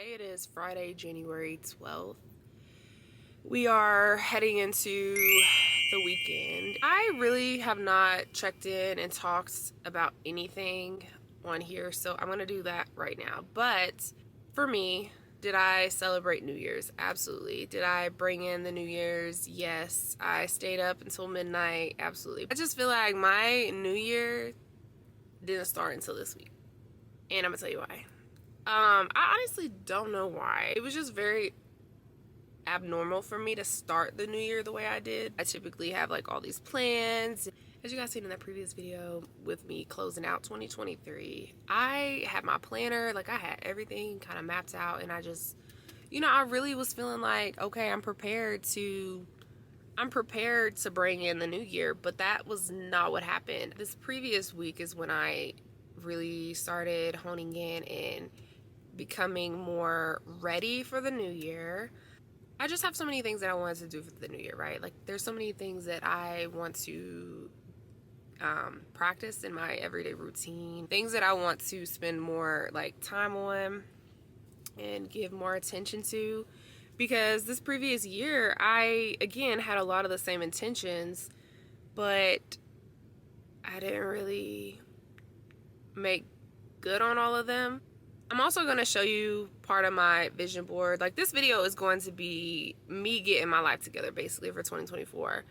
Today it is Friday, January 12th. We are heading into the weekend. I really have not checked in and talked about anything on here, so I'm going to do that right now. But for me, did I celebrate New Year's? Absolutely. Did I bring in the New Year's? Yes. I stayed up until midnight? Absolutely. I just feel like my New Year didn't start until this week. And I'm going to tell you why. I honestly don't know why. It was just very abnormal for me to start the new year the way I did. I typically have like all these plans. As you guys seen in that previous video with me closing out 2023, I had my planner, like I had everything kind of mapped out, and I just, I really was feeling like, okay, I'm prepared to bring in the new year, but that was not what happened. This previous week is when I really started honing in and becoming more ready for the new year. I just have so many things that I wanted to do for the new year, right? Like there's so many things that I want to practice in my everyday routine, things that I want to spend more like time on and give more attention to, because this previous year I again had a lot of the same intentions, but I didn't really make good on all of them. I'm also going to show you part of my vision board. Like this video is going to be me getting my life together basically for 2024.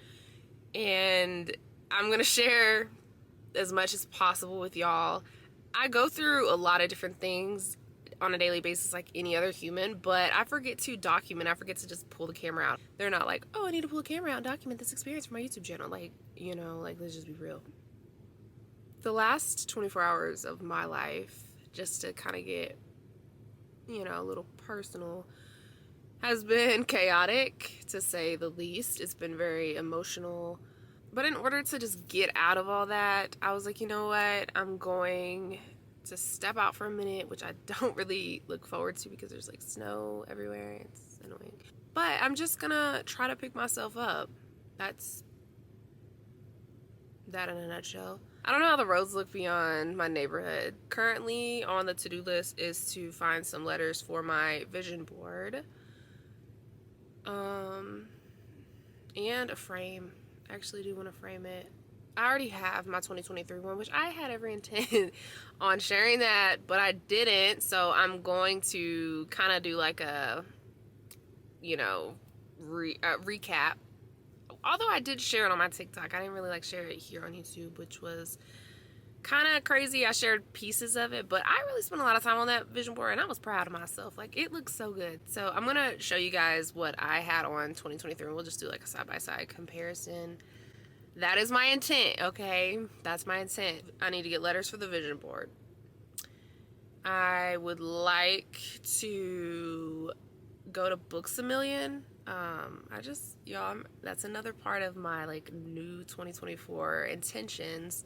And I'm going to share as much as possible with y'all. I go through a lot of different things on a daily basis like any other human, but I forget to document. I forget to just pull the camera out. They're not like, oh, I need to pull a camera out and document this experience for my YouTube channel. Like, like let's just be real. The last 24 hours of my life, just to kind of get, a little personal, has been chaotic, to say the least. It's been very emotional. But in order to just get out of all that, I was like, you know what? I'm going to step out for a minute, which I don't really look forward to because there's like snow everywhere. It's annoying. But I'm just going to try to pick myself up. That's that in a nutshell. I don't know how the roads look beyond my neighborhood. Currently on the to-do list is to find some letters for my vision board. And a frame. I actually do want to frame it. I already have my 2023 one, which I had every intent on sharing that, but I didn't. So I'm going to kind of do like a, recap. Although I did share it on my TikTok, I didn't really share it here on YouTube, which was kind of crazy. I shared pieces of it, but I really spent a lot of time on that vision board, and I was proud of myself. Like, it looks so good. So I'm going to show you guys what I had on 2023, and we'll just do like a side-by-side comparison. That is my intent, okay? That's my intent. I need to get letters for the vision board. I would like to go to Books A Million. That's another part of my new 2024 intentions.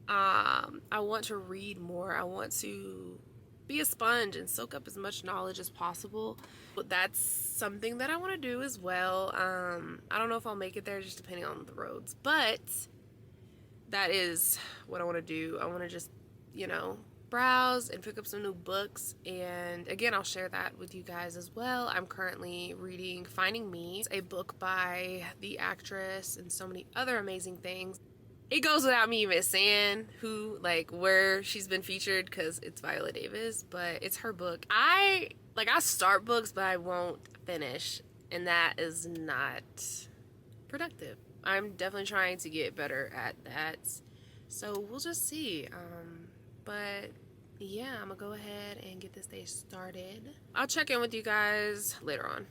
I want to read more. I want to be a sponge and soak up as much knowledge as possible. But that's something that I want to do as well. I don't know if I'll make it there, just depending on the roads, but that is what I want to do. I want to just, browse and pick up some new books, and again I'll share that with you guys as well. I'm currently reading Finding Me, a book by the actress and so many other amazing things. It goes without me even saying where she's been featured, because it's Viola Davis, but it's her book. I start books but I won't finish, and that is not productive. I'm definitely trying to get better at that, so we'll just see. But yeah, I'm gonna go ahead and get this day started. I'll check in with you guys later on.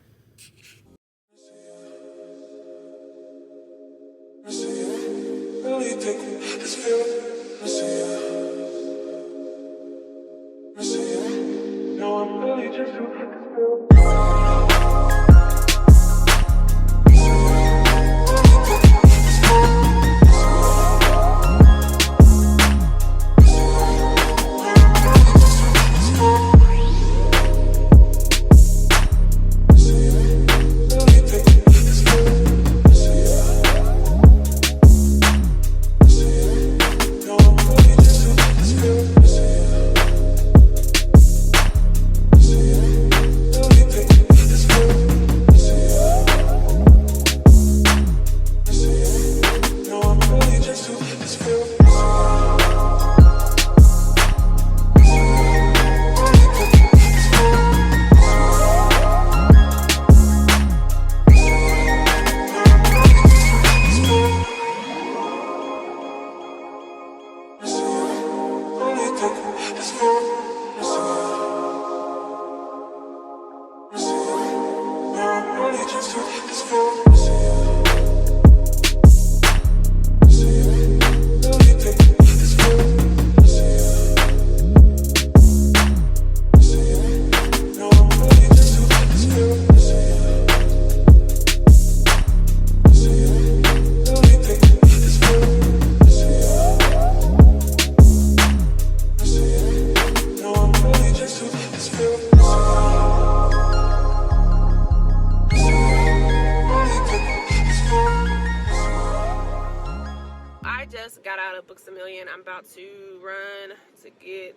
Got out of Books A Million. I'm about to run to get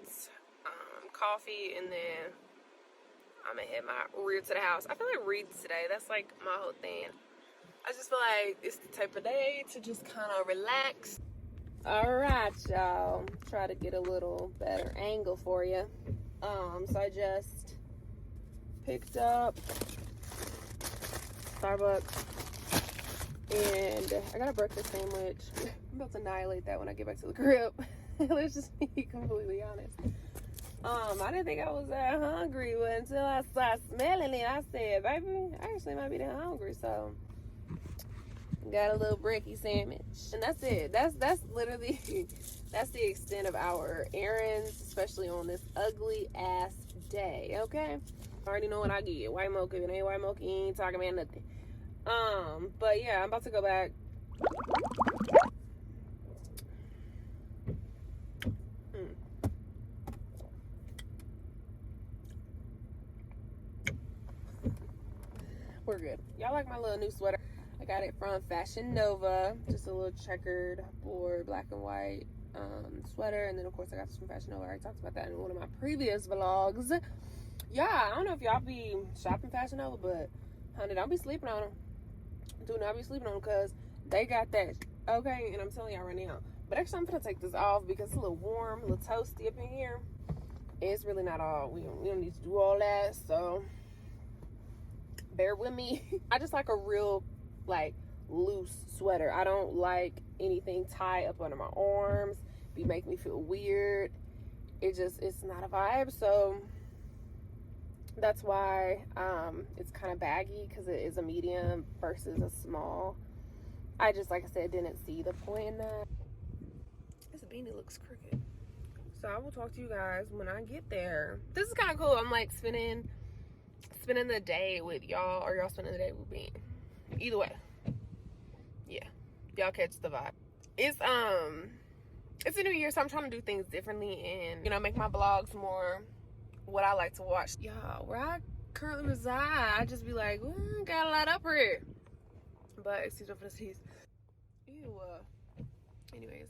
coffee, and then I'm gonna head my rear to the house. I feel like reads today. That's like my whole thing. I just feel like it's the type of day to just kind of relax. All right, y'all. Try to get a little better angle for you. So I just picked up Starbucks, and I got a breakfast sandwich. I'm about to annihilate that when I get back to the crib. Let's just be completely honest. I didn't think I was that hungry, but until I started smelling it, I said, baby, I actually might be that hungry. So got a little brekkie sandwich, and that's it. That's literally that's the extent of our errands, especially on this ugly ass day. Okay, I already know what I get. White mocha. If it ain't white mocha, you ain't talking about nothing. But yeah, I'm about to go back. We're good. Y'all like my little new sweater? I got it from Fashion Nova. Just a little checkered board, black and white sweater. And then, of course, I got this from Fashion Nova. I already talked about that in one of my previous vlogs. Yeah, I don't know if y'all be shopping Fashion Nova, but, honey, don't be sleeping on them. Do not be sleeping on them, because they got that, okay? And I'm telling y'all right now. But actually, I'm going to take this off because it's a little warm, a little toasty up in here. It's really not all. We don't need to do all that, so bear with me. I just like a real, like, loose sweater. I don't like anything tied up under my arms. It make me feel weird. It's not a vibe. So that's why it's kind of baggy, because it is a medium versus a small. I just, like I said, didn't see the point in that. This beanie looks crooked. So I will talk to you guys when I get there. This is kind of cool. I'm like spending the day with y'all, or y'all spending the day with me. Either way, yeah, y'all catch the vibe. It's a new year, so I'm trying to do things differently and, you know, make my vlogs more what I like to watch. Y'all, where I currently reside, I just be like, got a lot up here. But excuse me for the sneeze. Ew. Anyways,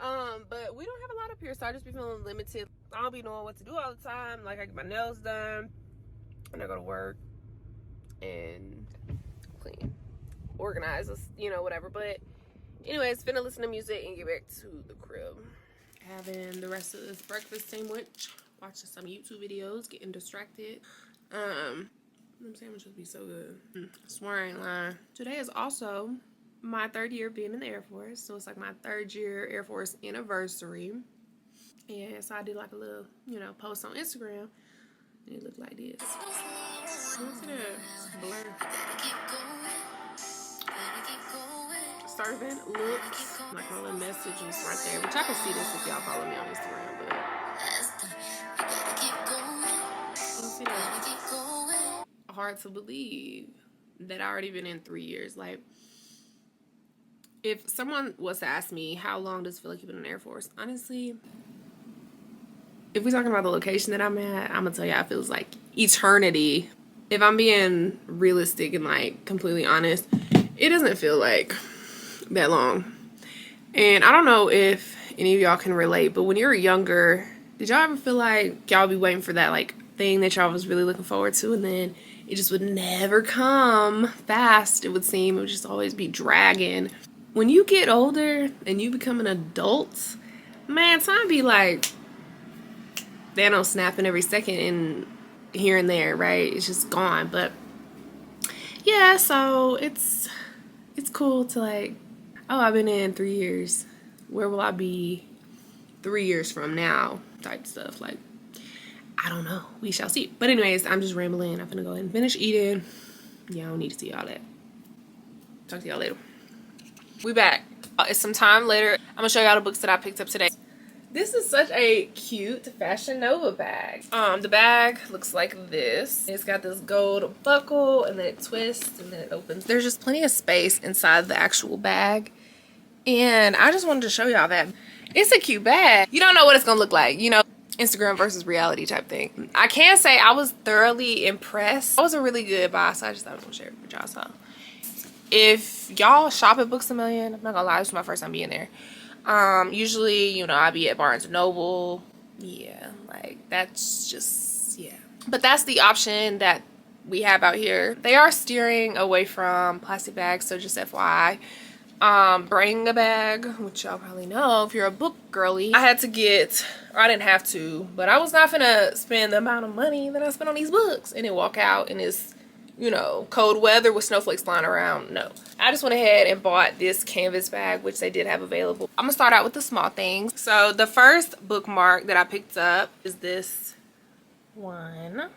but we don't have a lot up here, so I just be feeling limited. I don't be knowing what to do all the time. Like, I get my nails done, and I go to work and clean, organize, you know, whatever. But anyways, finna listen to music and get back to the crib. Having the rest of this breakfast sandwich, watching some YouTube videos, getting distracted. Them sandwiches be so good. I swear I ain't lying. Today is also my 3rd year being in the Air Force, so it's like my 3rd year Air Force anniversary. And so I did like a little, you know, post on Instagram. And it looked like this. Look at that blur. Servant looks like my little message was right there, which I can see this if y'all follow me on Instagram. But you see that? Hard to believe that I already been in 3 years. Like, if someone was to ask me how long does it feel like you've been in the Air Force, honestly, if we're talking about the location that I'm at, I'm gonna tell you it feels like eternity. If I'm being realistic and like completely honest, it doesn't feel like that long. And I don't know if any of y'all can relate, but when you were younger, did y'all ever feel like y'all be waiting for that like thing that y'all was really looking forward to, and then it just would never come fast? It would seem it would just always be dragging. When you get older and you become an adult, man, time be like Thanos snapping every second and here and there, right? It's just gone. But yeah, so it's cool to like, oh, I've been in 3 years. Where will I be 3 years from now type stuff. Like, I don't know. We shall see. But anyways, I'm just rambling. I'm gonna go ahead and finish eating. Yeah, I don't need to see all that. Talk to y'all later. We back. It's some time later. I'm gonna show y'all the books that I picked up today. This is such a cute Fashion Nova bag. The bag looks like this. It's got this gold buckle, and then it twists, and then it opens. There's just plenty of space inside the actual bag. And I just wanted to show y'all that. It's a cute bag. You don't know what it's gonna look like, you know, Instagram versus reality type thing. I can say I was thoroughly impressed. It was a really good buy, so I just thought I was gonna share it with y'all. So if y'all shop at Books A Million, I'm not gonna lie, this is my first time being there. Usually, you know, I be at Barnes & Noble. Yeah, like that's just, yeah. But that's the option that we have out here. They are steering away from plastic bags, so just FYI. Bring a bag, which y'all probably know if you're a book girly. I had to get, or I didn't have to, but I was not gonna spend the amount of money that I spent on these books and then walk out and it's, you know, cold weather with snowflakes flying around. No, I just went ahead and bought this canvas bag, which they did have available. I'm gonna start out with the small things. So the first bookmark that I picked up is this one.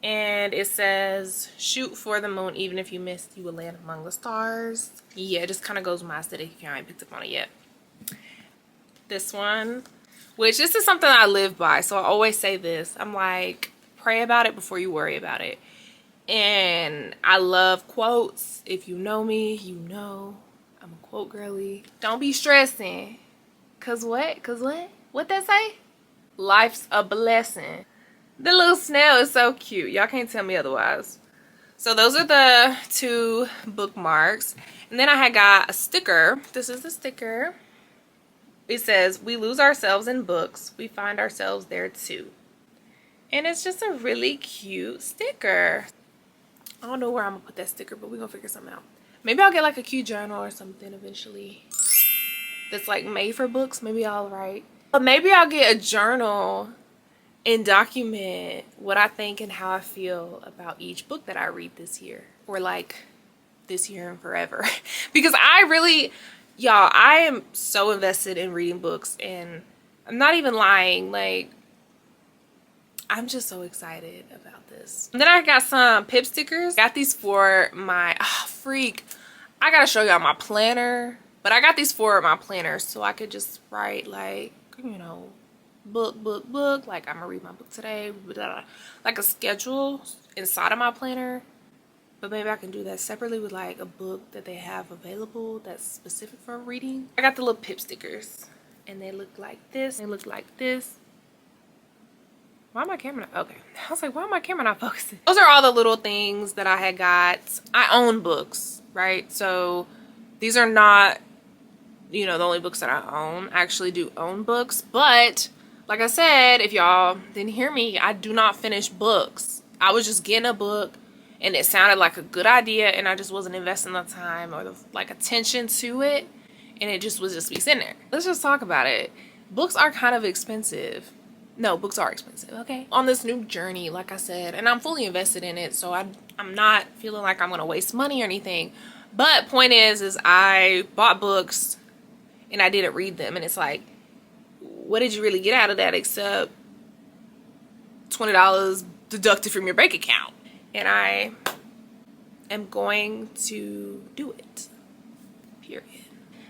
And it says, shoot for the moon, even if you missed, you will land among the stars. Yeah, it just kind of goes with my aesthetic if you haven't picked up on it yet. This one, which this is something I live by, so I always say this. I'm like, pray about it before you worry about it. And I love quotes. If you know me, you know I'm a quote girly. Don't be stressing. Cause what? Cause what? What that say? Life's a blessing. The little snail is so cute. Y'all can't tell me otherwise. So those are the two bookmarks. And then I had got a sticker. This is the sticker. It says, we lose ourselves in books. We find ourselves there too. And it's just a really cute sticker. I don't know where I'm going to put that sticker, but we're going to figure something out. Maybe I'll get like a cute journal or something eventually. That's like made for books. Maybe I'll write. But maybe I'll get a journal and document what I think and how I feel about each book that I read this year, or like this year and forever. Because I really, y'all, I am so invested in reading books, and I'm not even lying, like I'm just so excited about this. And then I got some pip stickers. Got these for my freak. I gotta show y'all my planner, but I got these for my planner so I could just write like, you know, book, like I'm gonna read my book today, blah, blah, blah. Like a schedule inside of my planner. But maybe I can do that separately with like a book that they have available that's specific for reading. I got the little pip stickers and they look like this. They look like this. Why my camera not, okay, I was like, why my camera not focusing? Those are all the little things that I had got. I own books, right? So these are not, you know, the only books that I own. I actually do own books, but like I said, if y'all didn't hear me, I do not finish books. I was just getting a book and it sounded like a good idea and I just wasn't investing the time or the like attention to it, and it just was just be sitting there. Let's just talk about it. Books are kind of expensive. No, books are expensive, okay? On this new journey, like I said, and I'm fully invested in it, so I'm not feeling like I'm gonna waste money or anything. But point is I bought books and I didn't read them, and it's like, what did you really get out of that except $20 deducted from your bank account? And I am going to do it, period.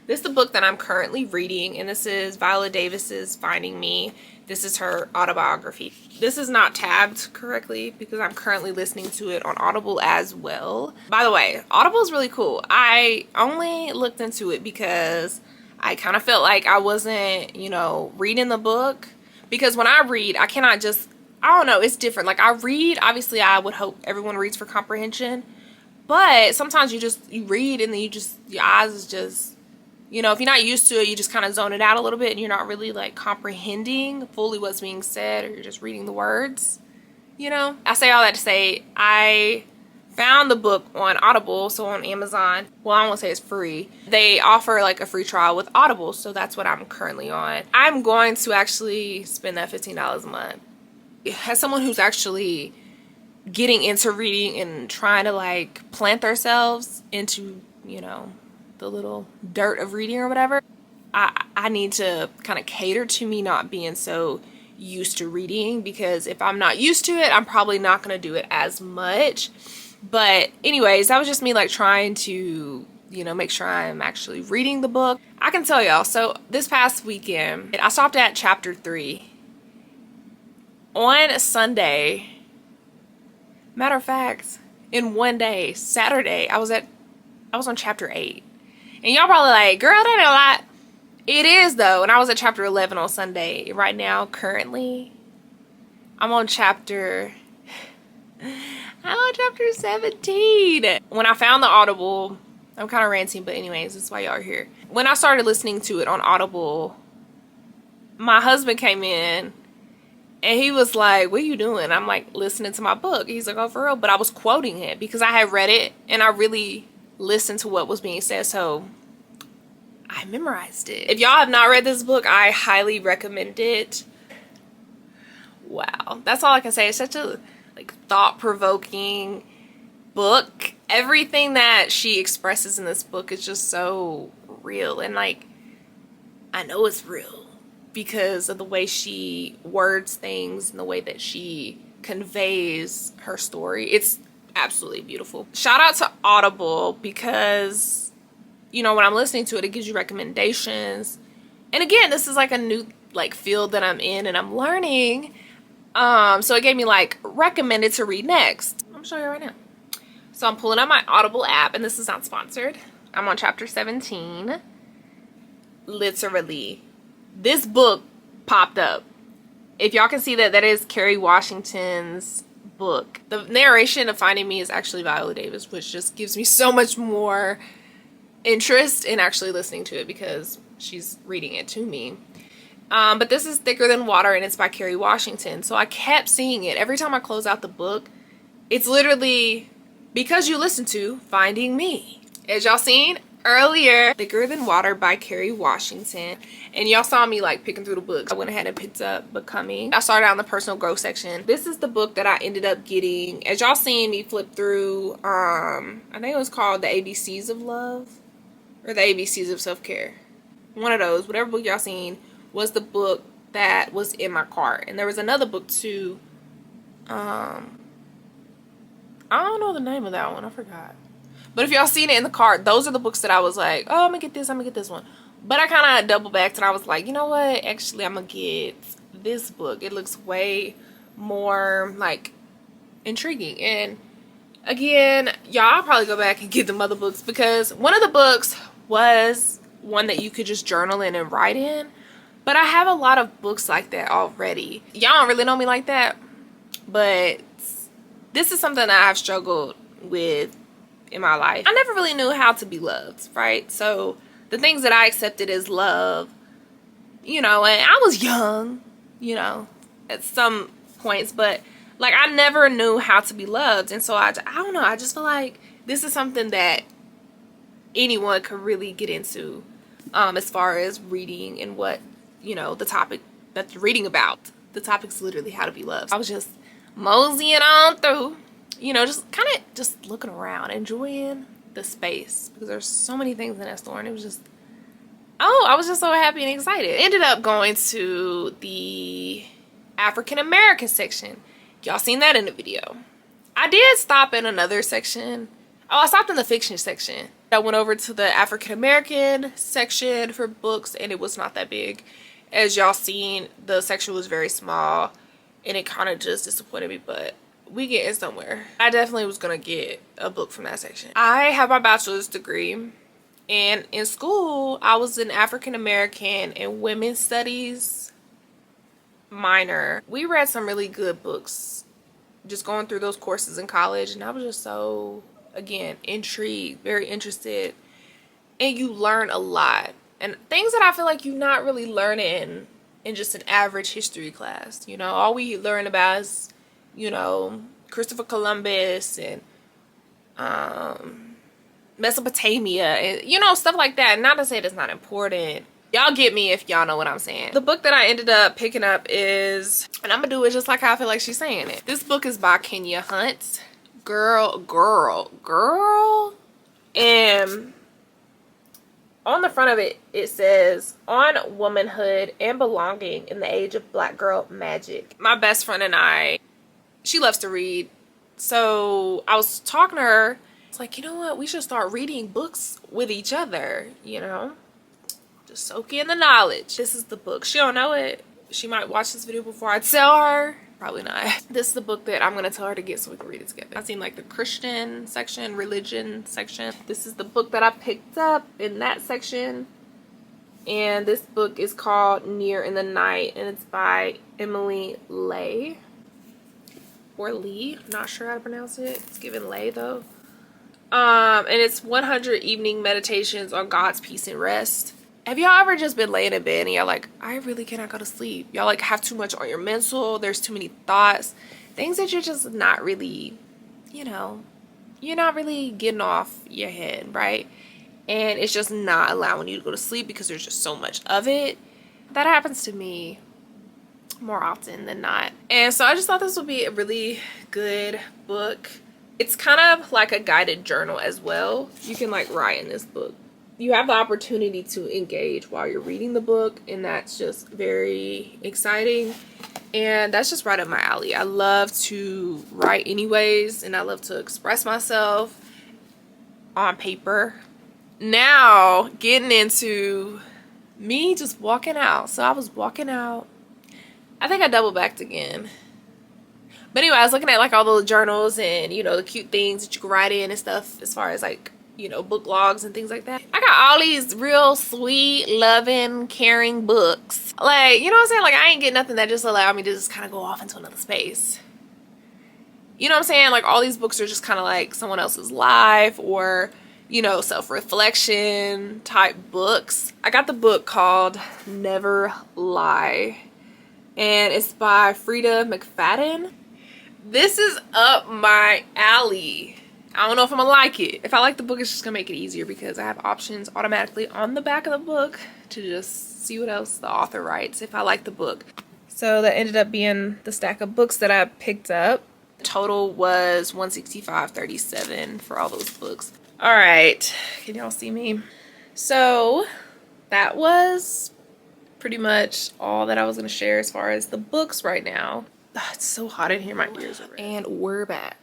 This is the book that I'm currently reading, and this is Viola Davis's Finding Me. This is her autobiography. This is not tabbed correctly because I'm currently listening to it on Audible as well. By the way, Audible is really cool. I only looked into it because I kind of felt like I wasn't, you know, reading the book. Because when I read, I cannot just, I don't know, it's different. Like I read, obviously I would hope everyone reads for comprehension. But sometimes you read and then your eyes is just, you know, if you're not used to it, you just kind of zone it out a little bit and you're not really like comprehending fully what's being said, or you're just reading the words, you know? I say all that to say I found the book on Audible, so on Amazon. Well, I won't say it's free. They offer like a free trial with Audible, so that's what I'm currently on. I'm going to actually spend that $15 a month. As someone who's actually getting into reading and trying to like plant themselves into, you know, the little dirt of reading or whatever, I need to kind of cater to me not being so used to reading, because if I'm not used to it, I'm probably not going to do it as much. But anyways, that was just me like trying to, you know, make sure I'm actually reading the book. I can tell y'all, so this past weekend, I stopped at chapter 3. On Sunday, matter of fact, in one day, Saturday, I was on chapter 8. And y'all probably like, girl, that ain't a lot. It is though, and I was at chapter 11 on Sunday. Right now, currently, I'm on chapter 17. When I found the Audible, I'm kind of ranting, but anyways, that's why y'all are here. When I started listening to it on Audible, my husband came in and he was like, what are you doing? I'm like, listening to my book. He's like, oh, for real? But I was quoting it because I had read it and I really listened to what was being said, so I memorized it. If y'all have not read this book, I highly recommend it. Wow, that's all I can say. It's such a like thought-provoking book. Everything that she expresses in this book is just so real, and like I know it's real because of the way she words things and the way that she conveys her story. It's absolutely beautiful. Shout out to Audible, because you know, when I'm listening to it, it gives you recommendations. And again, this is like a new like field that I'm in and I'm learning. So it gave me like recommended to read next. I'm gonna show you right now. So I'm pulling up my Audible app, and this is not sponsored. I'm on chapter 17. Literally, this book popped up. If y'all can see that, that is Kerry Washington's book. The narration of Finding Me is actually Viola Davis, which just gives me so much more interest in actually listening to it because she's reading it to me. But this is Thicker Than Water, and it's by Kerry Washington. So I kept seeing it. Every time I close out the book, it's literally because you listen to Finding Me. As y'all seen earlier, Thicker Than Water by Kerry Washington. And y'all saw me like picking through the books. I went ahead and picked up Becoming. I started out in the personal growth section. This is the book that I ended up getting. As y'all seen me flip through, I think it was called The ABCs of Love or The ABCs of Self-Care. One of those, whatever book y'all seen, was the book that was in my cart. And there was another book too. I don't know the name of that one. I forgot. But if y'all seen it in the cart, those are the books that I was like, oh, I'm gonna get this, I'm gonna get this one. But I kind of double backed and I was like, you know what? Actually, I'm gonna get this book. It looks way more like intriguing. And again, y'all, I'll probably go back and get the other books, because one of the books was one that you could just journal in and write in. But I have a lot of books like that already. Y'all don't really know me like that, but this is something that I've struggled with in my life. I never really knew how to be loved, right? So the things that I accepted as love, you know, and I was young, you know, at some points, but like I never knew how to be loved. And so I don't know, I just feel like this is something that anyone could really get into, as far as reading and what, you know, the topic that you're reading about. The topic's literally how to be loved. I was just moseying on through, you know, just kind of just looking around, enjoying the space, because there's so many things in that store, and it was just, oh, I was just so happy and excited. Ended up going to the African American section. Y'all seen that in the video. I did stop in another section. Oh, I stopped in the fiction section. I went over to the African American section for books, and it was not that big. As y'all seen, the section was very small, and it kind of just disappointed me, but we getting somewhere. I definitely was gonna get a book from that section. I have my bachelor's degree, and in school I was an African American and women's studies minor. We read some really good books just going through those courses in college, and I was just so, again, intrigued, very interested, and you learn a lot, and things that I feel like you're not really learning in just an average history class. You know, all we learn about is, you know, Christopher Columbus and Mesopotamia and, you know, stuff like that. Not to say that's not important. Y'all get me if y'all know what I'm saying. The book that I ended up picking up is, and I'm gonna do it just like how I feel like she's saying it. This book is by Kenya Hunt. Girl. And On the front of it, it says, "On womanhood and belonging in the age of black girl magic." My best friend and I, she loves to read. So I was talking to her. It's like, you know what? We should start reading books with each other, you know? Just soak in the knowledge. This is the book. She don't know it. She might watch this video before I tell her. Probably not. This is the book that I'm going to tell her to get so we can read it together. I've seen like the Christian section, religion section. This is the book that I picked up in that section. And this book is called Near in the Night, and it's by Emily Lay. Or Lee. I'm not sure how to pronounce it. It's given Lay though. And it's 100 evening meditations on God's peace and rest. Have y'all ever just been laying in bed and y'all like, I really cannot go to sleep? Y'all like have too much on your mental. There's too many thoughts. Things that you're just not really, you know, you're not really getting off your head, right? And it's just not allowing you to go to sleep because there's just so much of it. That happens to me more often than not. And so I just thought this would be a really good book. It's kind of like a guided journal as well. You can like write in this book. You have the opportunity to engage while you're reading the book, and that's just very exciting. And that's just right up my alley. I love to write anyways, and I love to express myself on paper. Now, getting into me just walking out. So I was walking out. I think I double backed again. But anyway, I was looking at like all the journals and, you know, the cute things that you can write in and stuff as far as like, you know, book logs and things like that. I got all these real sweet, loving, caring books. Like, you know what I'm saying? Like, I ain't getting nothing that just allowed me to just kind of go off into another space. You know what I'm saying? Like, all these books are just kind of like someone else's life or, you know, self-reflection type books. I got the book called Never Lie, and it's by Frida McFadden. This is up my alley. I don't know if I'm gonna like it. If I like the book, it's just gonna make it easier because I have options automatically on the back of the book to just see what else the author writes if I like the book. So that ended up being the stack of books that I picked up. The total was $165.37 for all those books. All right, can y'all see me? So that was pretty much all that I was gonna share as far as the books right now. It's so hot in here, my ears are red. And we're back.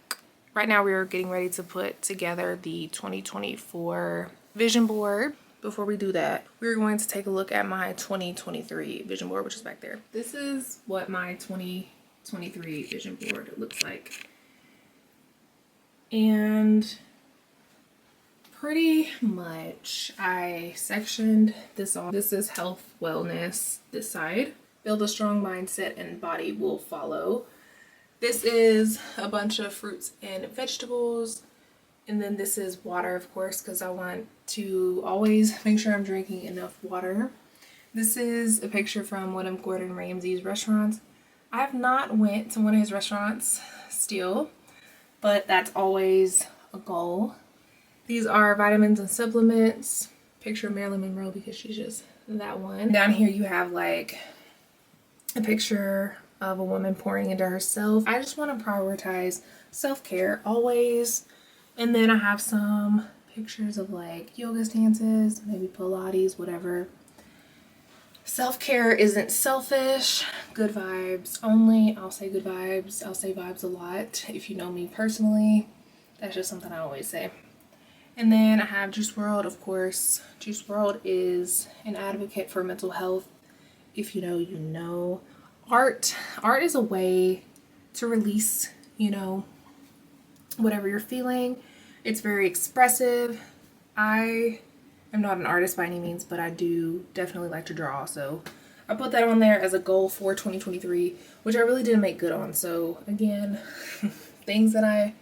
Right now we are getting ready to put together the 2024 vision board. Before we do that, we're going to take a look at my 2023 vision board, which is back there. This is what my 2023 vision board looks like. And pretty much I sectioned this off. This is health, wellness, this side. Build a strong mindset and body will follow. This is a bunch of fruits and vegetables. And then this is water, of course, because I want to always make sure I'm drinking enough water. This is a picture from one of Gordon Ramsay's restaurants. I have not went to one of his restaurants still, but that's always a goal. These are vitamins and supplements. Picture of Marilyn Monroe because she's just that one. Down here you have like a picture of a woman pouring into herself. I just want to prioritize self-care always. And then I have some pictures of like yoga stances, maybe Pilates, whatever. Self-care isn't selfish. Good vibes only. I'll say good vibes. I'll say vibes a lot. If you know me personally, that's just something I always say. And then I have Juice WRLD, of course. Juice WRLD is an advocate for mental health. If you know, you know. Art is a way to release, you know, whatever you're feeling. It's very expressive. I am not an artist by any means, but I do definitely like to draw. So I put that on there as a goal for 2023, which I really didn't make good on. So again, things that I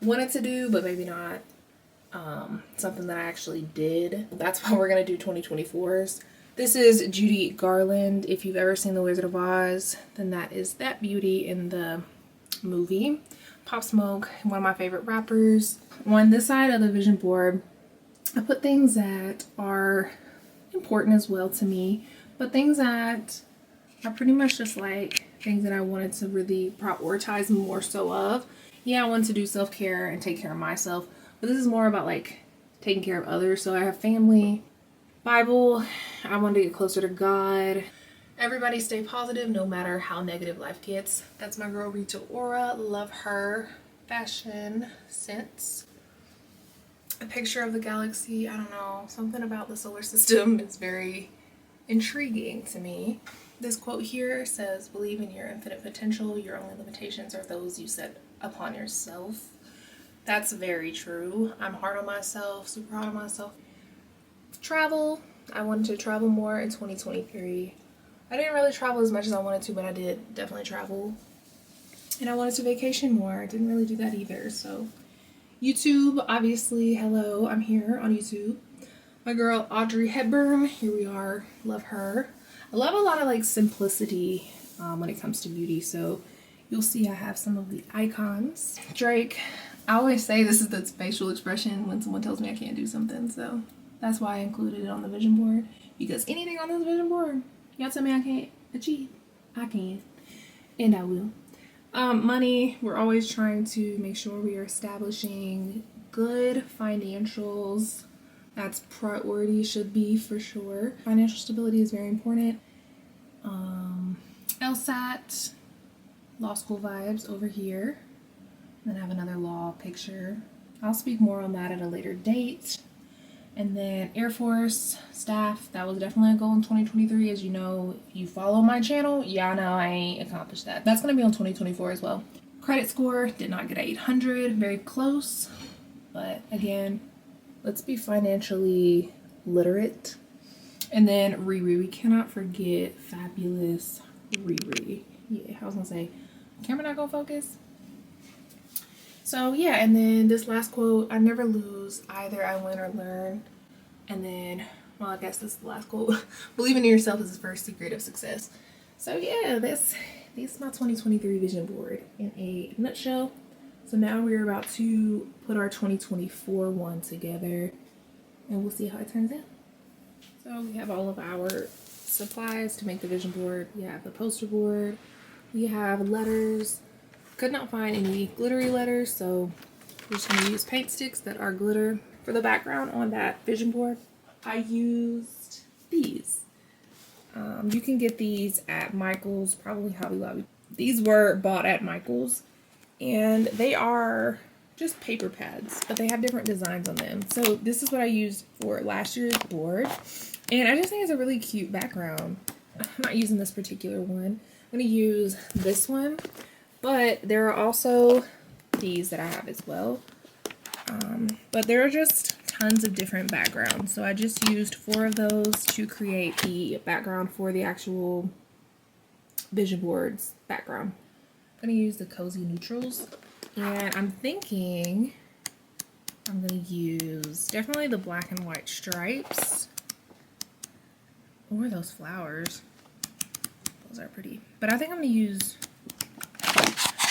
wanted to do, but maybe not something that I actually did. That's why we're going to do 2024's. This is Judy Garland. If you've ever seen The Wizard of Oz, then that is that beauty in the movie. Pop Smoke, one of my favorite rappers. On this side of the vision board, I put things that are important as well to me, but things that are pretty much just like things that I wanted to really prioritize more so of. Yeah, I wanted to do self-care and take care of myself, but this is more about like taking care of others. So I have family Bible. I want to get closer to God. Everybody stay positive no matter how negative life gets. That's my girl Rita Ora. Love her fashion sense. A picture of the galaxy. I don't know. Something about the solar system is very intriguing to me. This quote here says, "Believe in your infinite potential. Your only limitations are those you set upon yourself." That's very true. I'm hard on myself, super hard on myself. Travel. I wanted to travel more in 2023. I didn't really travel as much as I wanted to, but I did definitely travel. And I wanted to vacation more. I didn't really do that either. So YouTube, obviously, hello, I'm here on YouTube. My girl Audrey Hepburn, here we are. Love her. I love a lot of like simplicity when it comes to beauty. So you'll see I have some of the icons. Drake. I always say this is the facial expression when someone tells me I can't do something. So that's why I included it on the vision board. Because anything on this vision board, y'all tell me I can't achieve, I can, and I will. Money, we're always trying to make sure we are establishing good financials. That's priority, should be for sure. Financial stability is very important. LSAT, law school vibes over here. Then I have another law picture. I'll speak more on that at a later date. And then Air Force staff, that was definitely a goal in 2023. As you know, if you follow my channel, y'all know I ain't accomplished that. That's going to be on 2024 as well. Credit score, did not get 800, very close. But again, let's be financially literate. And then Riri, we cannot forget fabulous Riri. Yeah, I was going to say, camera not going to focus? So yeah, and then this last quote, I never lose, either I win or learn. And then, well, I guess this is the last quote. Believing in yourself is the first secret of success. So yeah, this is my 2023 vision board in a nutshell. So now we're about to put our 2024 one together and we'll see how it turns out. So we have all of our supplies to make the vision board. We have the poster board. We have letters. Could not find any glittery letters, so we're just going to use paint sticks that are glitter. For the background on that vision board, I used these. You can get these at Michael's, probably Hobby Lobby. These were bought at Michael's, and they are just paper pads, but they have different designs on them. So this is what I used for last year's board, and I just think it's a really cute background. I'm not using this particular one. I'm going to use this one. But there are also these that I have as well. But there are just tons of different backgrounds. So I just used 4 of those to create the background for the actual vision board's background. I'm going to use the cozy neutrals. And I'm thinking I'm going to use definitely the black and white stripes. Or those flowers. Those are pretty. But I think I'm going to use...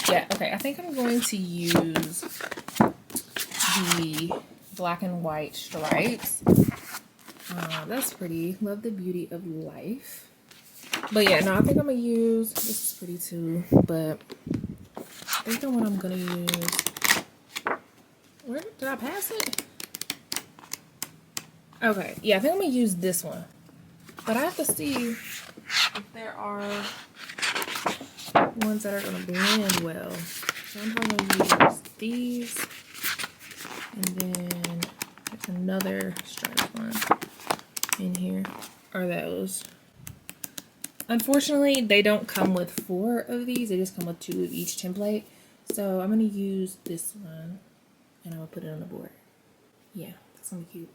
Yeah, okay, I think I'm going to use the black and white stripes. That's pretty. Love the beauty of life. But yeah, no, I think I'm going to use, this is pretty too, but I think the one I'm going to use, where did I pass it? Okay, yeah, I think I'm going to use this one. But I have to see if there are ones that are going to blend well. So I'm probably going to use these. And then there's another striped one in here. Are those. Unfortunately, they don't come with 4 of these. They just come with 2 of each template. So I'm going to use this one. And I'm going to put it on the board. Yeah, that's going to be cute.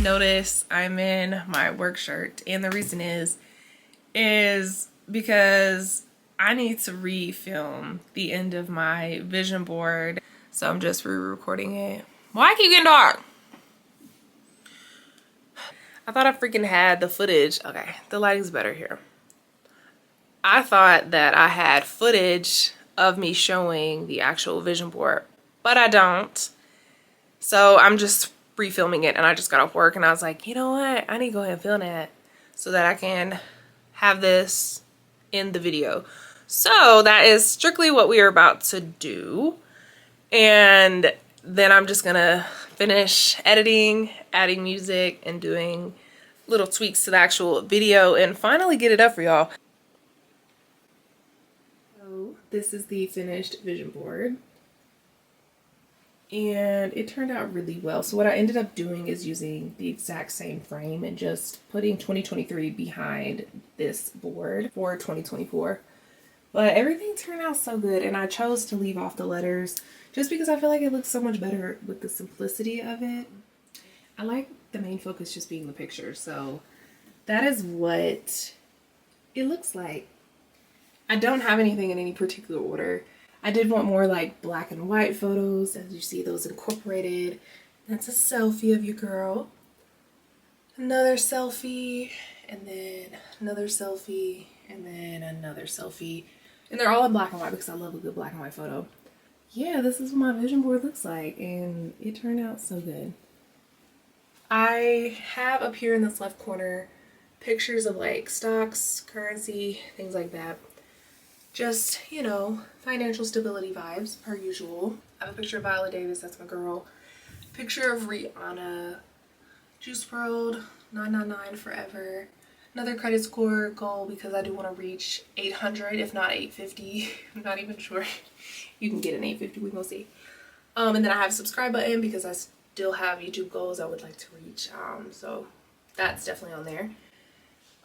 notice I'm in my work shirt, and the reason is because I need to refilm the end of my vision board, so I'm just re-recording it. Why I keep getting dark? I thought I freaking had the footage. Okay, the lighting's better here. I thought that I had footage of me showing the actual vision board, but I don't. So I'm just refilming it, and I just got off work and I was like, you know what? I need to go ahead and film that so that I can have this in the video. So that is strictly what we are about to do. And then I'm just gonna finish editing, adding music, and doing little tweaks to the actual video and finally get it up for y'all. So this is the finished vision board. And it turned out really well. So what I ended up doing is using the exact same frame and just putting 2023 behind this board for 2024. But everything turned out so good, and I chose to leave off the letters just because I feel like it looks so much better with the simplicity of it. I like the main focus just being the picture, so that is what it looks like. I don't have anything in any particular order. I did want more like black and white photos, as you see those incorporated. That's a selfie of your girl. Another selfie, and then another selfie, and then another selfie. And they're all in black and white because I love a good black and white photo. Yeah, this is what my vision board looks like, and it turned out so good. I have up here in this left corner pictures of like stocks, currency, things like that. Just, you know, financial stability vibes, per usual. I have a picture of Viola Davis, that's my girl. Picture of Rihanna. Juice WRLD, 999 forever. Another credit score goal because I do want to reach 800, if not 850. I'm not even sure. You can get an 850, we gonna see. And then I have a subscribe button because I still have YouTube goals I would like to reach. So that's definitely on there.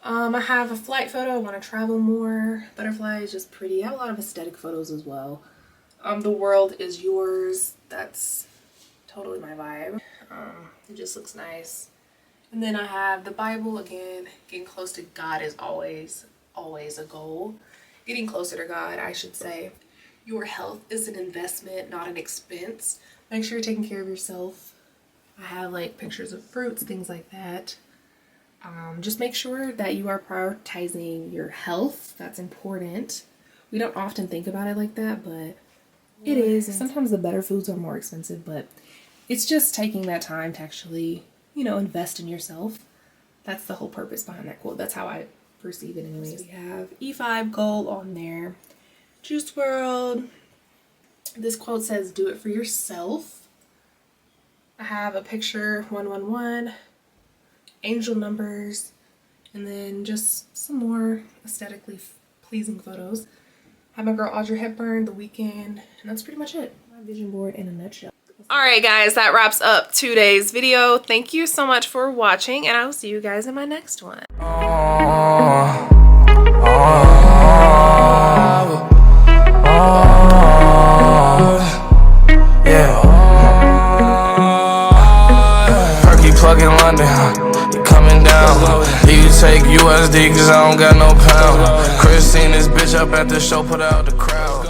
I have a flight photo. I want to travel more. Butterfly is just pretty. I have a lot of aesthetic photos as well. The world is yours. That's totally my vibe. It just looks nice. And then I have the Bible again. Getting close to God is always a goal. Getting closer to God, I should say. Your health is an investment, not an expense. Make sure you're taking care of yourself. I have like pictures of fruits, things like that. Just make sure that you are prioritizing your health. That's important. We don't often think about it like that, but it is. Sometimes the better foods are more expensive, but it's just taking that time to actually, you know, invest in yourself. That's the whole purpose behind that quote. That's how I perceive it anyways. We have E5 goal on there. Juice WRLD. This quote says, do it for yourself. I have a picture, 111. Angel numbers, and then just some more aesthetically pleasing photos. Have my girl Audrey Hepburn, The Weeknd, and that's pretty much it. My vision board in a nutshell. Alright guys, that wraps up today's video. Thank you so much for watching, and I will see you guys in my next one. Perky plug in London. Coming down, you take USD cause I don't got no pound. Chris seen this bitch up at the show, put out the crowd.